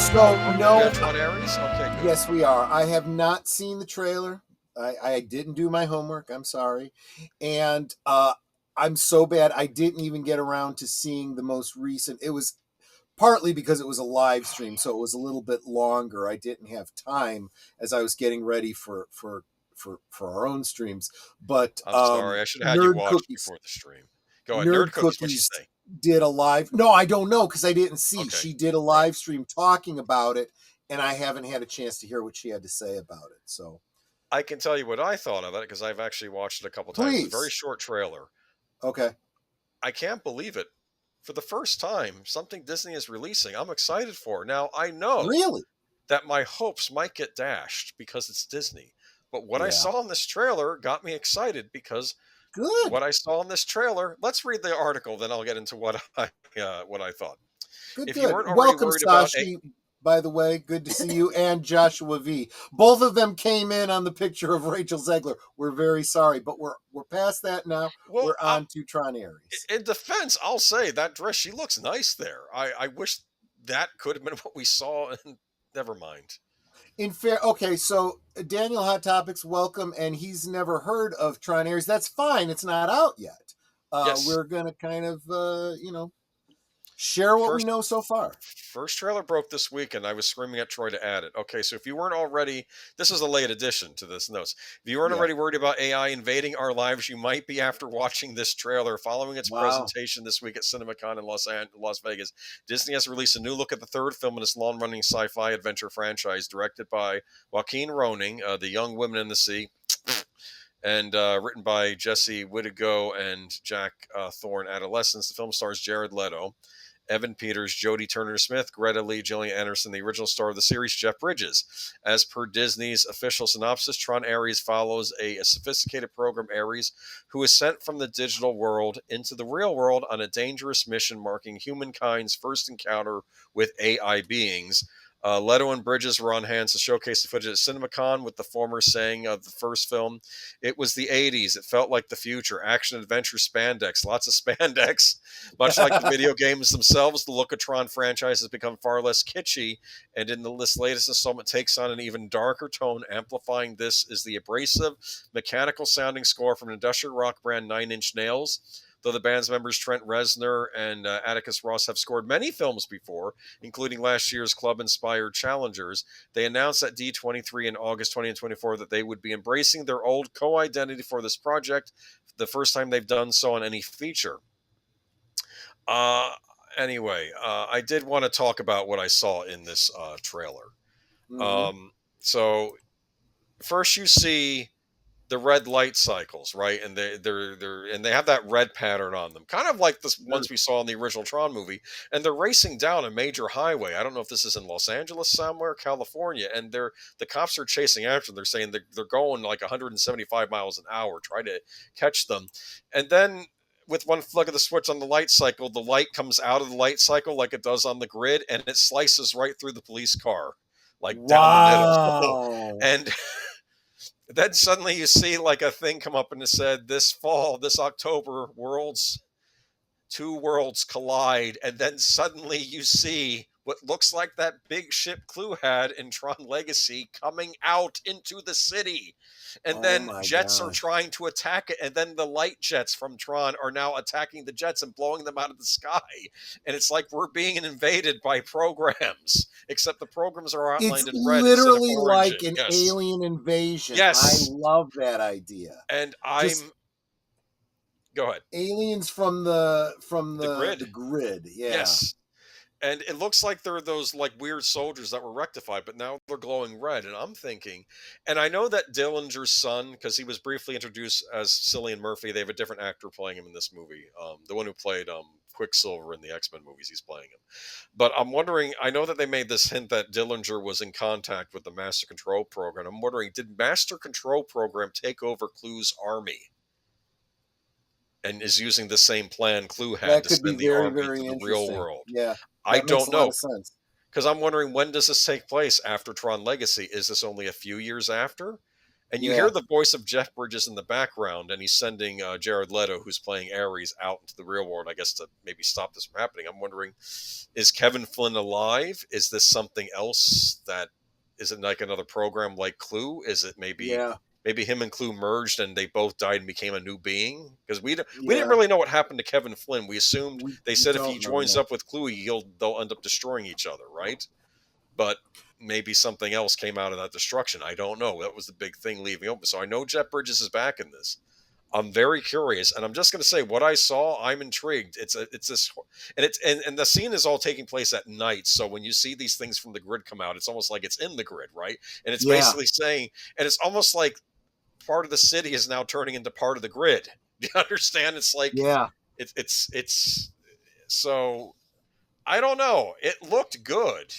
So, no. Tron Ares? Okay, good. Yes, we are. I have not seen the trailer. I didn't do my homework. I'm sorry. And I'm so bad. I didn't even get around to seeing the most recent. It was partly because it was a live stream, so it was a little bit longer. I didn't have time as I was getting ready for our own streams. But I'm sorry. I should have had you watch before the stream. Go ahead. Nerd Cookies, what'd she say? Did a live. No, I don't know because I didn't see. Okay. She did a live stream talking about it, and I haven't had a chance to hear what she had to say about it. So I can tell you what I thought of it because I've actually watched it a couple times. It's a very short trailer. Okay. I can't believe it. For the first time, something Disney is releasing, I'm excited for. Now, I know that my hopes might get dashed because it's Disney. But what I saw in this trailer got me excited because what I saw in this trailer, let's read the article, then I'll get into what I thought. Good. Welcome, Sashi, by the way. Good to see you. And Joshua V. Both of them came in on the picture of Rachel Zegler. We're very sorry, but we're past that now. We're on to Tron Ares. In defense, I'll say that dress, she looks nice there. I wish that could have been what we saw, and never mind. Okay, so Daniel Hot Topics, welcome, and he's never heard of Tron Ares. That's fine. It's not out yet. Yes. We're going to kind of, share what we know so far. First trailer broke this week, and I was screaming at Troy to add it. Okay, so if you weren't already, this is a late addition to this notes. If you weren't already worried about AI invading our lives, you might be after watching this trailer. Following its presentation this week at CinemaCon in Las Vegas, Disney has released a new look at the third film in its long-running sci-fi adventure franchise, directed by Joaquin Roning, The Young Women in the Sea, and written by Jesse Whittago and Jack Thorne. Adolescence. The film stars Jared Leto, Evan Peters, Jodie Turner-Smith, Greta Lee, Gillian Anderson, the original star of the series, Jeff Bridges. As per Disney's official synopsis, Tron Ares follows a sophisticated program, Ares, who is sent from the digital world into the real world on a dangerous mission marking humankind's first encounter with AI beings. Leto and Bridges were on hand to showcase the footage at CinemaCon, with the former saying of the first film, "It was the 80s. It felt like the future. Action, adventure, spandex. Lots of spandex." Much like the video games themselves, the look of Tron franchise has become far less kitschy, and in this latest installment takes on an even darker tone. Amplifying this is the abrasive, mechanical-sounding score from industrial rock brand 9 Inch Nails. Though the band's members Trent Reznor and Atticus Ross have scored many films before, including last year's club-inspired Challengers, they announced at D23 in August 2024 that they would be embracing their old co-identity for this project, the first time they've done so on any feature. Anyway, I did want to talk about what I saw in this trailer. So, first you see the red light cycles, right? And they have that red pattern on them, kind of like the ones we saw in the original Tron movie. And they're racing down a major highway. I don't know if this is in Los Angeles somewhere, California, and the cops are chasing after them. They're saying they're going like 175 miles an hour, trying to catch them. And then with one flick of the switch on the light cycle, the light comes out of the light cycle like it does on the grid, and it slices right through the police car, like down the middle. And then suddenly you see like a thing come up and it said, this fall, this October, two worlds collide. And then suddenly you see what looks like that big ship Clue had in Tron Legacy coming out into the city. And then jets are trying to attack it. And then the light jets from Tron are now attacking the jets and blowing them out of the sky. And it's like we're being invaded by programs, except the programs are outlined in red. It's literally like an alien invasion. Yes. I love that idea. And go ahead. Aliens from the grid. Yeah. Yes. And it looks like they're those like weird soldiers that were rectified, but now they're glowing red. And I'm thinking, and I know that Dillinger's son, because he was briefly introduced as Cillian Murphy, they have a different actor playing him in this movie. The one who played Quicksilver in the X-Men movies, he's playing him. But I'm wondering, I know that they made this hint that Dillinger was in contact with the Master Control Program. I'm wondering, did Master Control Program take over Clue's army? And is using the same plan Clue had to send the army to the real world. Yeah, I don't know. Because I'm wondering, when does this take place after Tron Legacy? Is this only a few years after? And you Yeah. hear the voice of Jeff Bridges in the background, and he's sending Jared Leto, who's playing Ares, out into the real world, I guess, to maybe stop this from happening. I'm wondering, is Kevin Flynn alive? Is this something else that is it like another program like Clue? Is it maybe Yeah. him and Clue merged and they both died and became a new being? Because we didn't Yeah. really know what happened to Kevin Flynn. We assumed they We said if he don't know joins yet. up with Clue, they'll end up destroying each other, right? But maybe something else came out of that destruction. I don't know. That was the big thing leaving open. So I know Jeff Bridges is back in this. I'm very curious, and I'm just going to say what I saw. I'm intrigued. It's this, and and the scene is all taking place at night. So when you see these things from the grid come out, it's almost like it's in the grid, right? And it's Yeah. basically saying, and it's almost like part of the city is now turning into part of the grid. Do you understand? It's like Yeah. it's so I don't know. It looked good.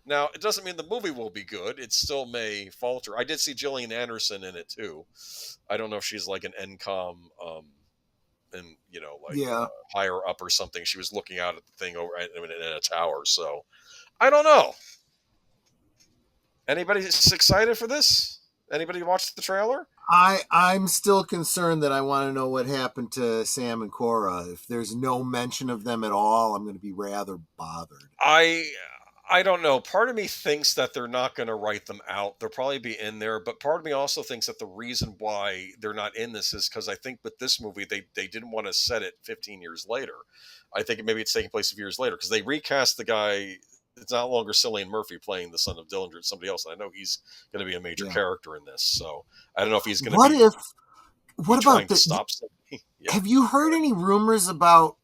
Now, it doesn't mean the movie will be good. It still may falter. I did see Gillian Anderson in it too. I don't know if she's like an NCOM, and Yeah. higher up or something. She was looking out at the thing over in a tower. So I don't know. Anybody excited for this? Anybody watch the trailer? I'm still concerned that I want to know what happened to Sam and Cora. If there's no mention of them at all, I'm going to be rather bothered. I don't know. Part of me thinks that they're not going to write them out. They'll probably be in there, but part of me also thinks that the reason why they're not in this is because I think with this movie they didn't want to set it 15 years later. I think maybe it's taking place a few years later because they recast the guy. It's not longer Cillian Murphy playing the son of Dillinger. It's somebody else. And I know he's going to be a major Yeah. character in this. So I don't know if he's going to What be. if? Be What trying about to the? stop somebody. Yeah. Have you heard any rumors about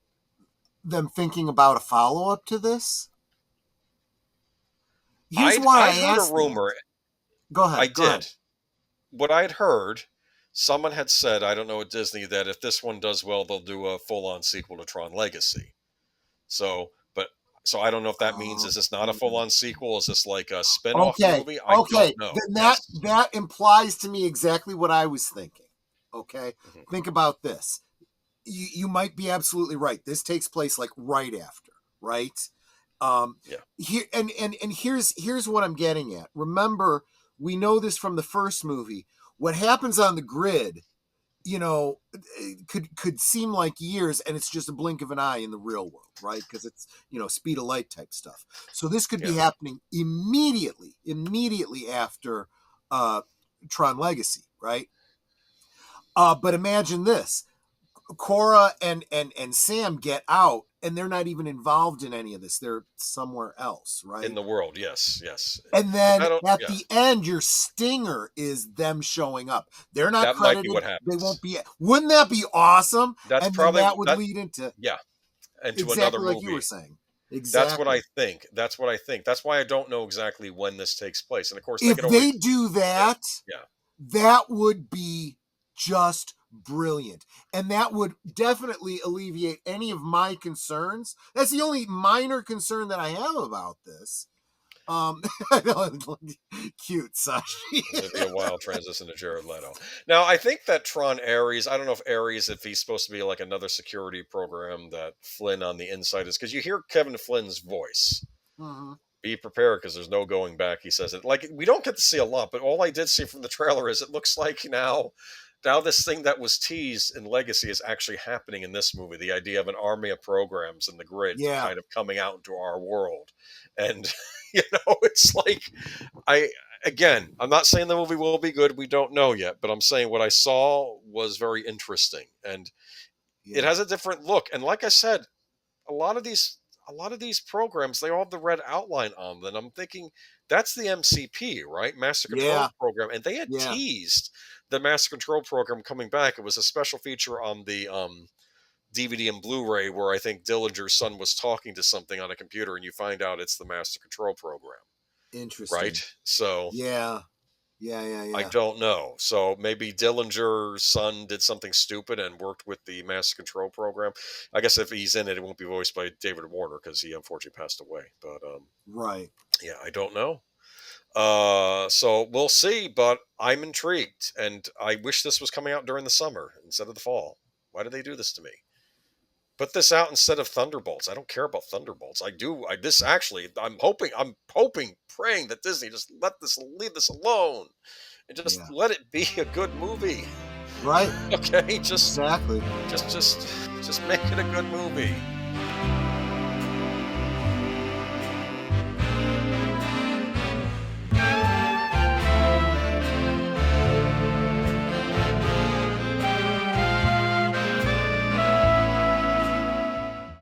them thinking about a follow up to this? Here's why I'd I heard a asked that. rumor. Go ahead. I Go did. ahead. What I'd heard, someone had said, I don't know at Disney, that if this one does well, they'll do a full-on sequel to Tron Legacy. So I don't know if that means, is this not a full-on sequel? Is this like a spin-off movie? I don't know. Then that implies to me exactly what I was thinking. Okay, think about this. You might be absolutely right. This takes place like right after, right? Yeah. Here and here's what I'm getting at. Remember, we know this from the first movie. What happens on the grid, could seem like years, and it's just a blink of an eye in the real world, right? Because it's speed of light type stuff. So this could be happening immediately after Tron Legacy, right? But imagine this: Cora and Sam get out, and they're not even involved in any of this. They're somewhere else, right? In the world, yes. And then at the end, your stinger is them showing up. They're not credited. Might be what happens. They won't be. Wouldn't that be awesome? That's probably that would lead into into exactly another movie. Like you were saying. Exactly. That's what I think. That's why I don't know exactly when this takes place. And of course, if they do that, that would be just brilliant, and that would definitely alleviate any of my concerns. That's the only minor concern that I have about this. Cute, Sashi. It'd be a wild transition to Jared Leto. Now, I think that Tron Ares, I don't know if he's supposed to be like another security program that Flynn on the inside is, because you hear Kevin Flynn's voice. Mm-hmm. Be prepared because there's no going back, he says it. Like, we don't get to see a lot, but all I did see from the trailer is it looks like now this thing that was teased in Legacy is actually happening in this movie. The idea of an army of programs in the grid kind of coming out into our world. And, it's like, I'm not saying the movie will be good. We don't know yet, but I'm saying what I saw was very interesting. And it has a different look. And like I said, a lot of these programs, they all have the red outline on them. I'm thinking that's the MCP, right? Master Control Program. And they had teased the Master Control Program coming back. It was a special feature on the DVD and Blu-ray where I think Dillinger's son was talking to something on a computer, and you find out it's the Master Control Program. Interesting. Right? So Yeah. I don't know. So maybe Dillinger's son did something stupid and worked with the Master Control Program. I guess if he's in it, it won't be voiced by David Warner because he unfortunately passed away. But right. Yeah, I don't know. So we'll see, but I'm intrigued, and I wish this was coming out during the summer instead of the fall. Why did they do this to me? Put this out instead of Thunderbolts. I don't care about Thunderbolts. I'm hoping, praying that Disney just leave this alone and just Yeah. let it be a good movie. Right. Okay, just Exactly. just make it a good movie.